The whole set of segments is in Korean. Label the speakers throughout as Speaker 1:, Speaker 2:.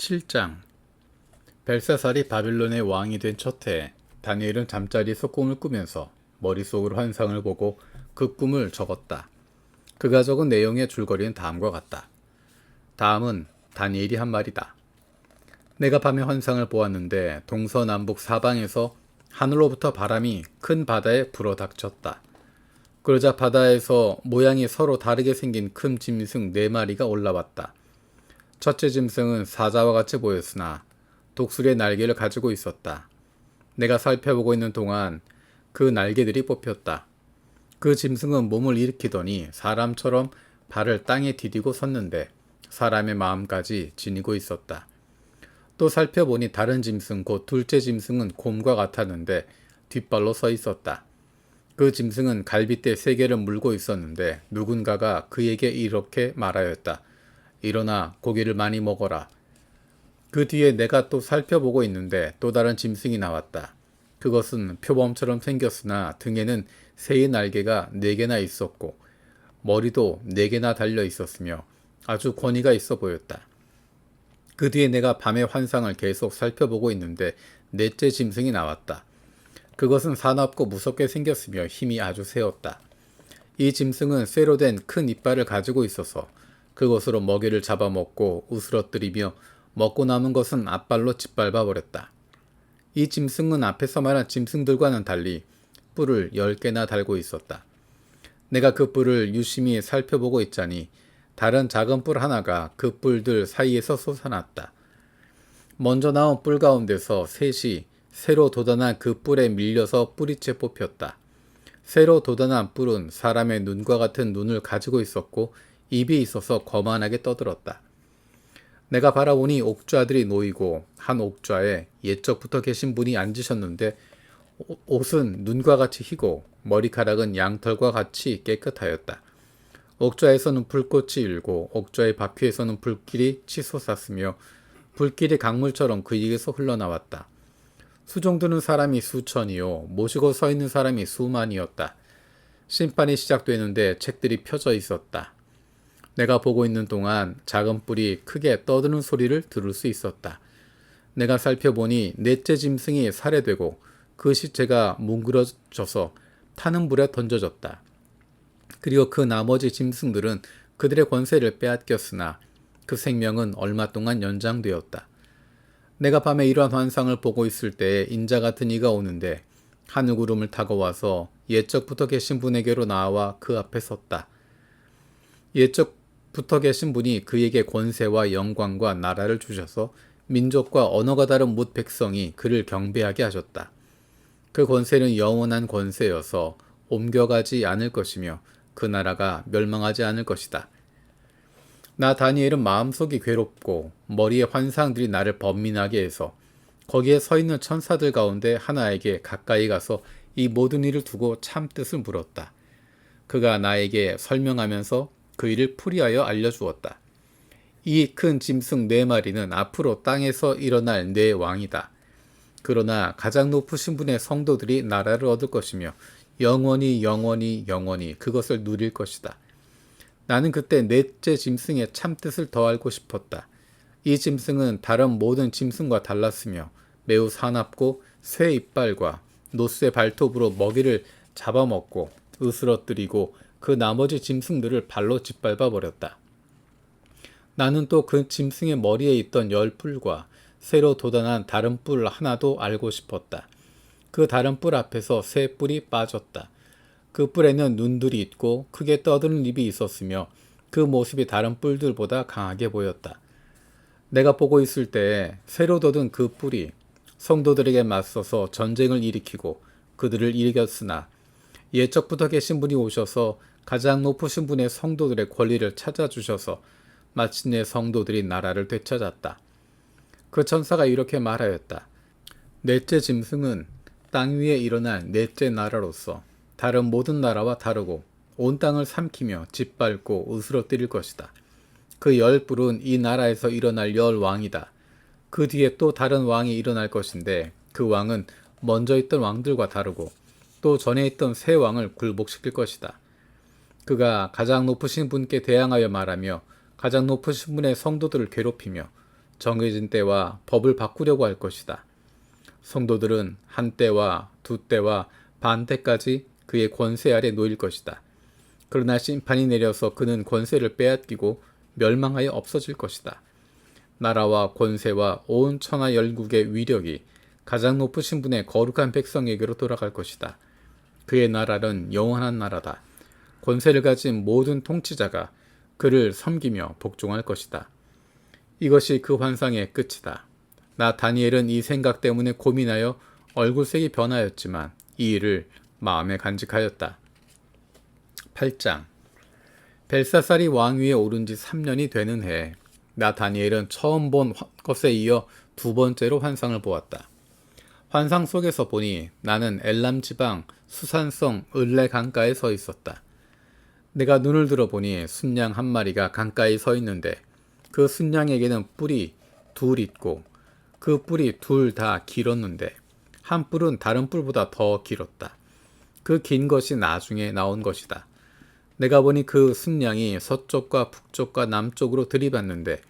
Speaker 1: 7장 벨사살이 바빌론의 왕이 된 첫 해에 다니엘은 잠자리에서 꿈을 꾸면서 머릿속으로 환상을 보고 그 꿈을 적었다. 그가 적은 내용의 줄거리는 다음과 같다. 다음은 다니엘이 한 말이다. 내가 밤에 환상을 보았는데 동서남북 사방에서 하늘로부터 바람이 큰 바다에 불어닥쳤다. 그러자 바다에서 모양이 서로 다르게 생긴 큰 짐승 4마리가 올라왔다. 첫째 짐승은 사자와 같이 보였으나 독수리의 날개를 가지고 있었다. 내가 살펴보고 있는 동안 그 날개들이 뽑혔다. 그 짐승은 몸을 일으키더니 사람처럼 발을 땅에 디디고 섰는데 사람의 마음까지 지니고 있었다. 또 살펴보니 다른 짐승 곧 둘째 짐승은 곰과 같았는데 뒷발로 서 있었다. 그 짐승은 갈빗대 3개를 물고 있었는데 누군가가 그에게 이렇게 말하였다. 일어나 고기를 많이 먹어라. 그 뒤에 내가 또 살펴보고 있는데 또 다른 짐승이 나왔다. 그것은 표범처럼 생겼으나 등에는 새의 날개가 4개나 있었고 머리도 4개나 달려 있었으며 아주 권위가 있어 보였다. 그 뒤에 내가 밤의 환상을 계속 살펴보고 있는데 넷째 짐승이 나왔다. 그것은 사납고 무섭게 생겼으며 힘이 아주 세었다. 이 짐승은 쇠로 된 큰 이빨을 가지고 있어서 그것으로 먹이를 잡아먹고 으스러뜨리며 먹고 남은 것은 앞발로 짓밟아 버렸다. 이 짐승은 앞에서 말한 짐승들과는 달리 뿔을 10개나 달고 있었다. 내가 그 뿔을 유심히 살펴보고 있자니 다른 작은 뿔 하나가 그 뿔들 사이에서 솟아났다. 먼저 나온 뿔 가운데서 셋이 새로 돋아난 그 뿔에 밀려서 뿌리째 뽑혔다. 새로 돋아난 뿔은 사람의 눈과 같은 눈을 가지고 있었고 입이 있어서 거만하게 떠들었다. 내가 바라보니 옥좌들이 놓이고 한 옥좌에 옛적부터 계신 분이 앉으셨는데 옷은 눈과 같이 희고 머리카락은 양털과 같이 깨끗하였다. 옥좌에서는 불꽃이 일고 옥좌의 바퀴에서는 불길이 치솟았으며 불길이 강물처럼 그에게서 흘러나왔다. 수종드는 사람이 수천이요 모시고 서 있는 사람이 수만이었다. 심판이 시작되는데 책들이 펴져 있었다. 내가 보고 있는 동안 작은 뿔이 크게 떠드는 소리를 들을 수 있었다. 내가 살펴보니 넷째 짐승이 살해되고 그 시체가 뭉그러져서 타는 불에 던져졌다. 그리고 그 나머지 짐승들은 그들의 권세를 빼앗겼으나 그 생명은 얼마 동안 연장되었다. 내가 밤에 이러한 환상을 보고 있을 때에 인자 같은 이가 오는데 하늘구름을 타고 와서 옛적부터 계신 분에게로 나와 그 앞에 섰다. 옛적부터 계신 분이 그에게 권세와 영광과 나라를 주셔서 민족과 언어가 다른 뭇 백성이 그를 경배하게 하셨다. 그 권세는 영원한 권세여서 옮겨가지 않을 것이며 그 나라가 멸망하지 않을 것이다. 나 다니엘은 마음속이 괴롭고 머리에 환상들이 나를 번민하게 해서 거기에 서 있는 천사들 가운데 하나에게 가까이 가서 이 모든 일을 두고 참 뜻을 물었다. 그가 나에게 설명하면서 그 일을 풀이하여 알려주었다. 이 큰 짐승 4마리는 앞으로 땅에서 일어날 4왕이다. 그러나 가장 높으신 분의 성도들이 나라를 얻을 것이며 영원히 그것을 누릴 것이다. 나는 그때 넷째 짐승의 참뜻을 더 알고 싶었다. 이 짐승은 다른 모든 짐승과 달랐으며 매우 사납고 쇠 이빨과 노쇠 발톱으로 먹이를 잡아먹고 으스러뜨리고 그 나머지 짐승들을 발로 짓밟아 버렸다. 나는 또 그 짐승의 머리에 있던 10뿔과 새로 돋아난 다른 뿔 하나도 알고 싶었다. 그 다른 뿔 앞에서 새 뿔이 빠졌다. 그 뿔에는 눈들이 있고 크게 떠드는 입이 있었으며 그 모습이 다른 뿔들보다 강하게 보였다. 내가 보고 있을 때에 새로 돋은 그 뿔이 성도들에게 맞서서 전쟁을 일으키고 그들을 이겼으나 옛적부터 계신 분이 오셔서 가장 높으신 분의 성도들의 권리를 찾아주셔서 마침내 성도들이 나라를 되찾았다. 그 천사가 이렇게 말하였다. 넷째 짐승은 땅 위에 일어날 넷째 나라로서 다른 모든 나라와 다르고 온 땅을 삼키며 짓밟고 으스러뜨릴 것이다. 그 10뿔은 이 나라에서 일어날 10왕이다. 그 뒤에 또 다른 왕이 일어날 것인데 그 왕은 먼저 있던 왕들과 다르고 또 전에 있던 새 왕을 굴복시킬 것이다. 그가 가장 높으신 분께 대항하여 말하며 가장 높으신 분의 성도들을 괴롭히며 정해진 때와 법을 바꾸려고 할 것이다. 성도들은 한 때와 두 때와 반 때까지 그의 권세 아래 놓일 것이다. 그러나 심판이 내려서 그는 권세를 빼앗기고 멸망하여 없어질 것이다. 나라와 권세와 온 천하 열국의 위력이 가장 높으신 분의 거룩한 백성에게로 돌아갈 것이다. 그의 나라는 영원한 나라다. 권세를 가진 모든 통치자가 그를 섬기며 복종할 것이다. 이것이 그 환상의 끝이다. 나 다니엘은 이 생각 때문에 고민하여 얼굴색이 변하였지만 이 일을 마음에 간직하였다. 8장. 벨사살이 왕위에 오른 지 3년이 되는 해, 나 다니엘은 처음 본 것에 이어 두 번째로 환상을 보았다. 환상 속에서 보니 나는 엘람 지방 수산성 을레 강가에 서 있었다. 내가 눈을 들어보니 순양 한 마리가 강가에 서 있는데 그 순양에게는 뿔이 둘 있고 그 뿔이 둘 다 길었는데 한 뿔은 다른 뿔보다 더 길었다. 그 긴 것이 나중에 나온 것이다. 내가 보니 그 순양이 서쪽과 북쪽과 남쪽으로 들이받는데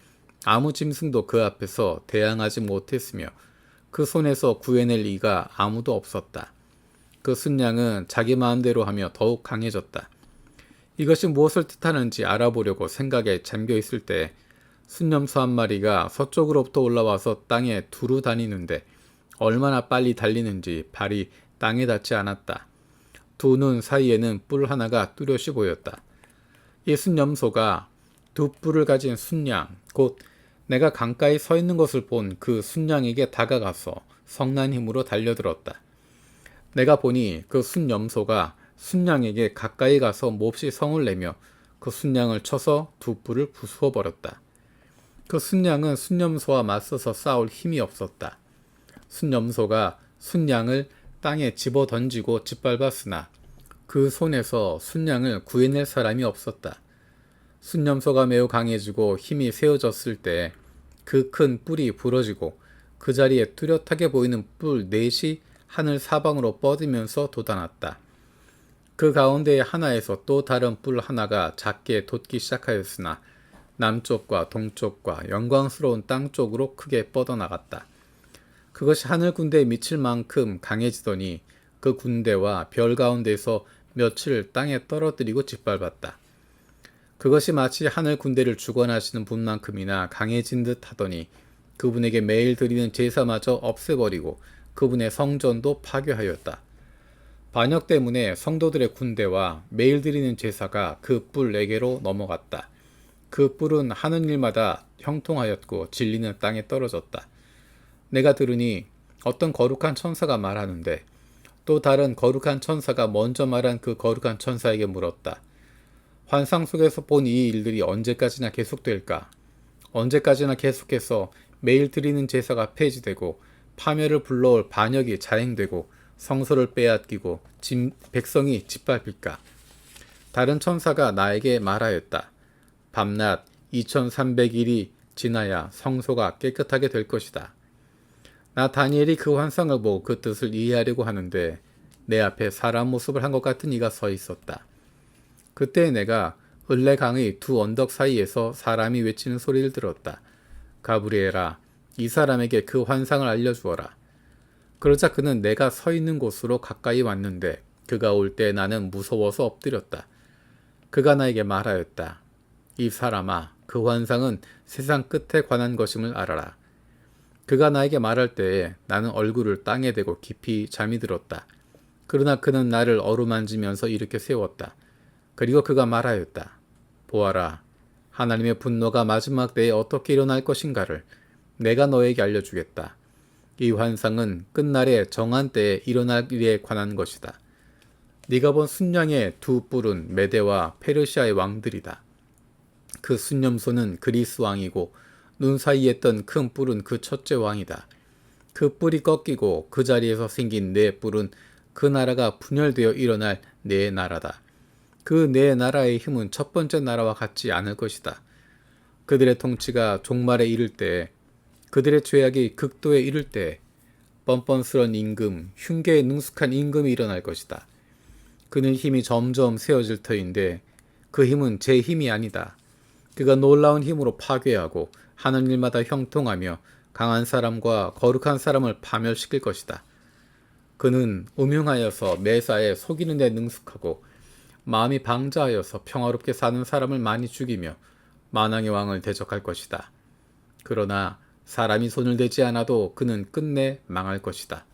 Speaker 1: 아무 짐승도 그 앞에서 대항하지 못했으며 그 손에서 구해낼 이가 아무도 없었다. 그 순양은 자기 마음대로 하며 더욱 강해졌다. 이것이 무엇을 뜻하는지 알아보려고 생각에 잠겨 있을 때 순념소 한 마리가 서쪽으로부터 올라와서 땅에 두루 다니는데 얼마나 빨리 달리는지 발이 땅에 닿지 않았다. 두 눈 사이에는 뿔 하나가 뚜렷이 보였다. 이 순념소가 두 뿔을 가진 순양, 곧 내가 강가에 서 있는 것을 본 그 순양에게 다가가서 성난 힘으로 달려들었다. 내가 보니 그 순념소가 순양에게 가까이 가서 몹시 성을 내며 그 순양을 쳐서 두 뿔을 부수어 버렸다. 그 순양은 순념소와 맞서서 싸울 힘이 없었다. 순념소가 순양을 땅에 집어 던지고 짓밟았으나 그 손에서 순양을 구해낼 사람이 없었다. 순념소가 매우 강해지고 힘이 세워졌을 때 그 큰 뿔이 부러지고 그 자리에 뚜렷하게 보이는 뿔 넷이 하늘 사방으로 뻗으면서 돋아났다. 그 가운데 하나에서 또 다른 뿔 하나가 작게 돋기 시작하였으나 남쪽과 동쪽과 영광스러운 땅 쪽으로 크게 뻗어나갔다. 그것이 하늘 군대에 미칠 만큼 강해지더니 그 군대와 별 가운데서 며칠 땅에 떨어뜨리고 짓밟았다. 그것이 마치 하늘 군대를 주관하시는 분만큼이나 강해진 듯 하더니 그분에게 매일 드리는 제사마저 없애버리고 그분의 성전도 파괴하였다. 반역 때문에 성도들의 군대와 매일 드리는 제사가 그 뿔 4개로 넘어갔다. 그 뿔은 하는 일마다 형통하였고 진리는 땅에 떨어졌다. 내가 들으니 어떤 거룩한 천사가 말하는데 또 다른 거룩한 천사가 먼저 말한 그 거룩한 천사에게 물었다. 환상 속에서 본 이 일들이 언제까지나 계속될까? 언제까지나 계속해서 매일 드리는 제사가 폐지되고 파멸을 불러올 반역이 자행되고 성소를 빼앗기고 백성이 짓밟힐까? 다른 천사가 나에게 말하였다. 밤낮 2300일이 지나야 성소가 깨끗하게 될 것이다. 나 다니엘이 그 환상을 보고 그 뜻을 이해하려고 하는데 내 앞에 사람 모습을 한 것 같은 이가 서 있었다. 그때 내가 을레강의 두 언덕 사이에서 사람이 외치는 소리를 들었다. 가브리엘아, 이 사람에게 그 환상을 알려주어라. 그러자 그는 내가 서 있는 곳으로 가까이 왔는데 그가 올 때 나는 무서워서 엎드렸다. 그가 나에게 말하였다. 이 사람아, 그 환상은 세상 끝에 관한 것임을 알아라. 그가 나에게 말할 때에 나는 얼굴을 땅에 대고 깊이 잠이 들었다. 그러나 그는 나를 어루만지면서 일으켜 세웠다. 그리고 그가 말하였다. 보아라, 하나님의 분노가 마지막 때에 어떻게 일어날 것인가를 내가 너에게 알려주겠다. 이 환상은 끝날에 정한 때에 일어날 일에 관한 것이다. 네가 본 순양의 두 뿔은 메대와 페르시아의 왕들이다. 그 순념소는 그리스 왕이고 눈 사이에 뜬 큰 뿔은 그 첫째 왕이다. 그 뿔이 꺾이고 그 자리에서 생긴 네 뿔은 그 나라가 분열되어 일어날 네 나라다. 그 네 나라의 힘은 첫 번째 나라와 같지 않을 것이다. 그들의 통치가 종말에 이를 때, 그들의 죄악이 극도에 이를 때 뻔뻔스런 임금, 흉계에 능숙한 임금이 일어날 것이다. 그는 힘이 점점 세워질 터인데 그 힘은 제 힘이 아니다. 그가 놀라운 힘으로 파괴하고 하는 일마다 형통하며 강한 사람과 거룩한 사람을 파멸시킬 것이다. 그는 음흉하여서 매사에 속이는 데 능숙하고 마음이 방자하여서 평화롭게 사는 사람을 많이 죽이며 만왕의 왕을 대적할 것이다. 그러나 사람이 손을 대지 않아도 그는 끝내 망할 것이다.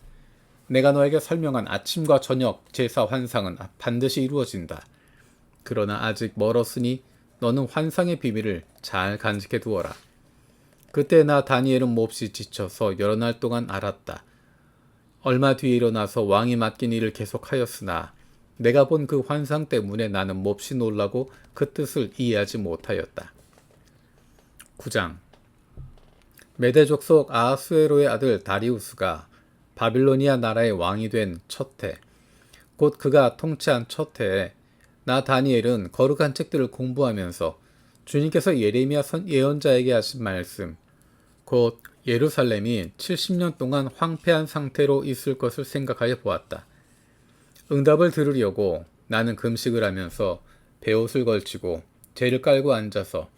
Speaker 1: 내가 너에게 설명한 아침과 저녁 제사 환상은 반드시 이루어진다. 그러나 아직 멀었으니 너는 환상의 비밀을 잘 간직해 두어라. 그때 나 다니엘은 몹시 지쳐서 여러 날 동안 앓았다. 얼마 뒤에 일어나서 왕이 맡긴 일을 계속하였으나 내가 본 그 환상 때문에 나는 몹시 놀라고 그 뜻을 이해하지 못하였다. 9장. 메대 족속 아하수에로의 아들 다리우스가 바빌로니아 나라의 왕이 된 첫 해, 곧 그가 통치한 첫 해에 나 다니엘은 거룩한 책들을 공부하면서 주님께서 예레미야 예언자에게 하신 말씀, 곧 예루살렘이 70년 동안 황폐한 상태로 있을 것을 생각하여 보았다. 응답을 들으려고 나는 금식을 하면서 베옷을 걸치고 재를 깔고 앉아서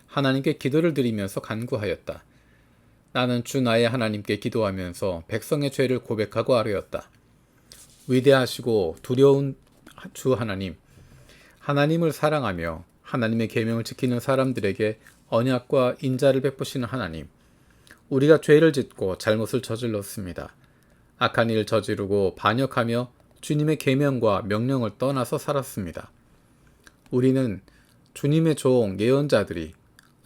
Speaker 1: 하나님께 기도를 드리면서 간구하였다. 나는 주 나의 하나님께 기도하면서 백성의 죄를 고백하고 아뢰었다. 위대하시고 두려운 주 하나님, 하나님을 사랑하며 하나님의 계명을 지키는 사람들에게 언약과 인자를 베푸시는 하나님, 우리가 죄를 짓고 잘못을 저질렀습니다. 악한 일을 저지르고 반역하며 주님의 계명과 명령을 떠나서 살았습니다. 우리는 주님의 종 예언자들이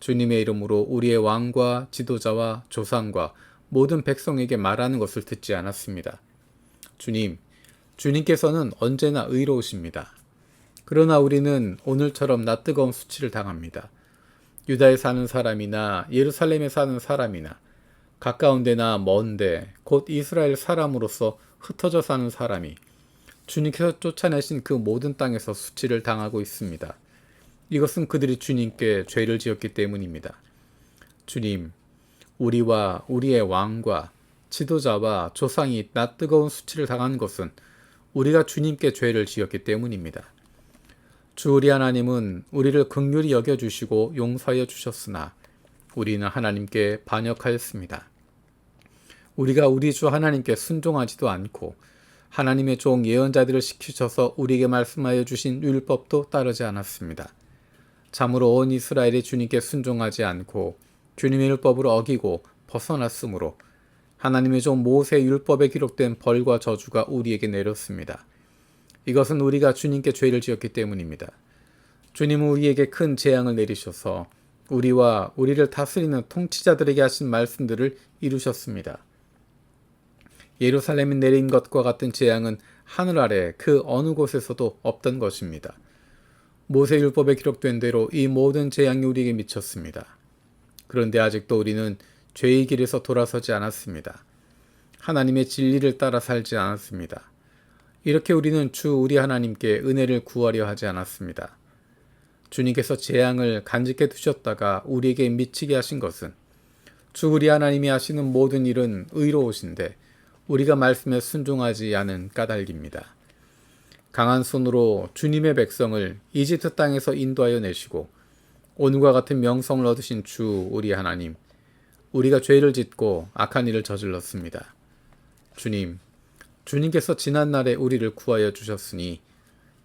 Speaker 1: 주님의 이름으로 우리의 왕과 지도자와 조상과 모든 백성에게 말하는 것을 듣지 않았습니다. 주님께서는 언제나 의로우십니다. 그러나 우리는 오늘처럼 낯뜨거운 수치를 당합니다. 유다에 사는 사람이나 예루살렘에 사는 사람이나 가까운 데나 먼데 곧 이스라엘 사람으로서 흩어져 사는 사람이 주님께서 쫓아내신 그 모든 땅에서 수치를 당하고 있습니다. 이것은 그들이 주님께 죄를 지었기 때문입니다. 주님, 우리와 우리의 왕과 지도자와 조상이 낯뜨거운 수치를 당한 것은 우리가 주님께 죄를 지었기 때문입니다. 주 우리 하나님은 우리를 긍휼히 여겨주시고 용서하여 주셨으나 우리는 하나님께 반역하였습니다. 우리가 우리 주 하나님께 순종하지도 않고 하나님의 종 예언자들을 시키셔서 우리에게 말씀하여 주신 율법도 따르지 않았습니다. 참으로 온 이스라엘이 주님께 순종하지 않고 주님의 율법을 어기고 벗어났으므로 하나님의 종 모세의 율법에 기록된 벌과 저주가 우리에게 내렸습니다. 이것은 우리가 주님께 죄를 지었기 때문입니다. 주님은 우리에게 큰 재앙을 내리셔서 우리와 우리를 다스리는 통치자들에게 하신 말씀들을 이루셨습니다. 예루살렘에 내린 것과 같은 재앙은 하늘 아래 그 어느 곳에서도 없던 것입니다. 모세 율법에 기록된 대로 이 모든 재앙이 우리에게 미쳤습니다. 그런데 아직도 우리는 죄의 길에서 돌아서지 않았습니다. 하나님의 진리를 따라 살지 않았습니다. 이렇게 우리는 주 우리 하나님께 은혜를 구하려 하지 않았습니다. 주님께서 재앙을 간직해 두셨다가 우리에게 미치게 하신 것은 주 우리 하나님이 하시는 모든 일은 의로우신데 우리가 말씀에 순종하지 않은 까닭입니다. 강한 손으로 주님의 백성을 이집트 땅에서 인도하여 내시고 오늘과 같은 명성을 얻으신 주 우리 하나님, 우리가 죄를 짓고 악한 일을 저질렀습니다. 주님께서 지난날에 우리를 구하여 주셨으니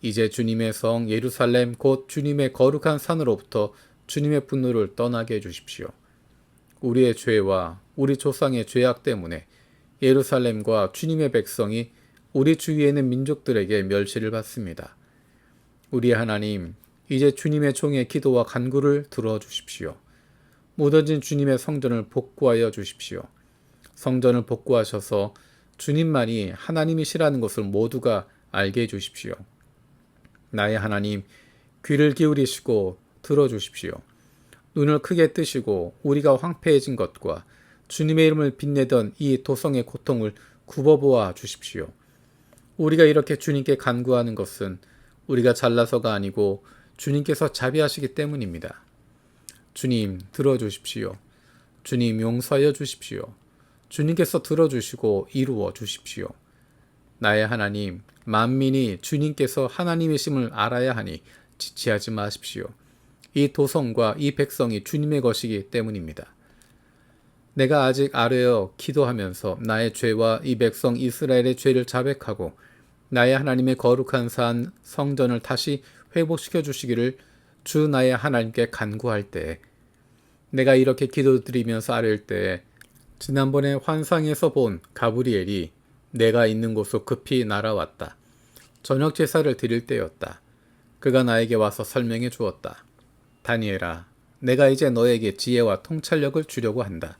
Speaker 1: 이제 주님의 성 예루살렘 곧 주님의 거룩한 산으로부터 주님의 분노를 떠나게 해주십시오. 우리의 죄와 우리 조상의 죄악 때문에 예루살렘과 주님의 백성이 우리 주위에 있는 민족들에게 멸시를 받습니다. 우리 하나님, 이제 주님의 종의 기도와 간구를 들어주십시오. 무너진 주님의 성전을 복구하여 주십시오. 성전을 복구하셔서 주님만이 하나님이시라는 것을 모두가 알게 해주십시오. 나의 하나님, 귀를 기울이시고 들어주십시오. 눈을 크게 뜨시고 우리가 황폐해진 것과 주님의 이름을 빛내던 이 도성의 고통을 굽어보아 주십시오. 우리가 이렇게 주님께 간구하는 것은 우리가 잘나서가 아니고 주님께서 자비하시기 때문입니다. 주님, 들어주십시오. 주님, 용서하여 주십시오. 주님께서 들어주시고 이루어 주십시오. 나의 하나님, 만민이 주님께서 하나님이심을 알아야 하니 지체하지 마십시오. 이 도성과 이 백성이 주님의 것이기 때문입니다. 내가 아직 아뢰어 기도하면서 나의 죄와 이 백성 이스라엘의 죄를 자백하고 나의 하나님의 거룩한 산 성전을 다시 회복시켜 주시기를 주 나의 하나님께 간구할 때에, 내가 이렇게 기도드리면서 아뢰을 때에 지난번에 환상에서 본 가브리엘이 내가 있는 곳으로 급히 날아왔다. 저녁 제사를 드릴 때였다. 그가 나에게 와서 설명해 주었다. 다니엘아, 내가 이제 너에게 지혜와 통찰력을 주려고 한다.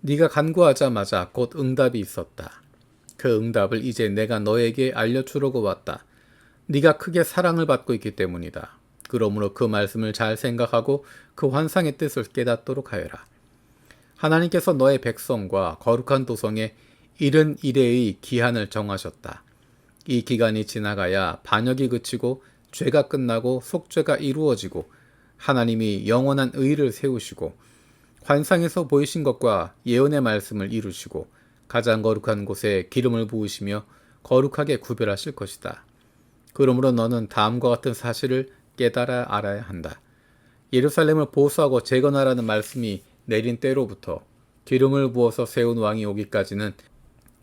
Speaker 1: 네가 간구하자마자 곧 응답이 있었다. 그 응답을 이제 내가 너에게 알려주려고 왔다. 네가 크게 사랑을 받고 있기 때문이다. 그러므로 그 말씀을 잘 생각하고 그 환상의 뜻을 깨닫도록 하여라. 하나님께서 너의 백성과 거룩한 도성에 이른 이래의 기한을 정하셨다. 이 기간이 지나가야 반역이 그치고 죄가 끝나고 속죄가 이루어지고 하나님이 영원한 의를 세우시고 환상에서 보이신 것과 예언의 말씀을 이루시고 가장 거룩한 곳에 기름을 부으시며 거룩하게 구별하실 것이다. 그러므로 너는 다음과 같은 사실을 깨달아 알아야 한다. 예루살렘을 보수하고 재건하라는 말씀이 내린 때로부터 기름을 부어서 세운 왕이 오기까지는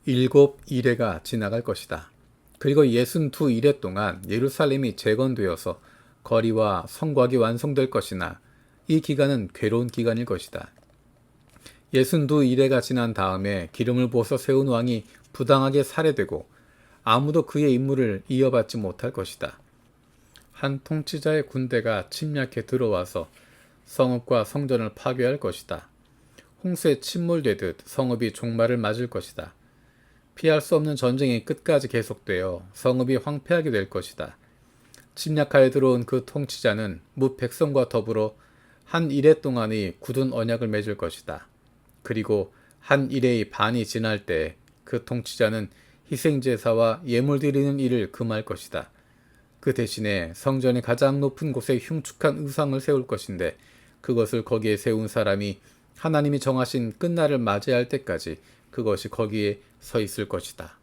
Speaker 1: 7이래가 지나갈 것이다. 그리고 62이래 동안 예루살렘이 재건되어서 거리와 성곽이 완성될 것이나 이 기간은 괴로운 기간일 것이다. 62이래가 지난 다음에 기름을 부어서 세운 왕이 부당하게 살해되고 아무도 그의 임무를 이어받지 못할 것이다. 한 통치자의 군대가 침략해 들어와서 성읍과 성전을 파괴할 것이다. 홍수에 침몰되듯 성읍이 종말을 맞을 것이다. 피할 수 없는 전쟁이 끝까지 계속되어 성읍이 황폐하게 될 것이다. 침략하에 들어온 그 통치자는 뭇 백성과 더불어 한 이래 동안의 굳은 언약을 맺을 것이다. 그리고 한 이래의 반이 지날 때 그 통치자는 희생제사와 예물 드리는 일을 금할 것이다. 그 대신에 성전의 가장 높은 곳에 흉측한 의상을 세울 것인데 그것을 거기에 세운 사람이 하나님이 정하신 끝날을 맞이할 때까지 그것이 거기에 서 있을 것이다.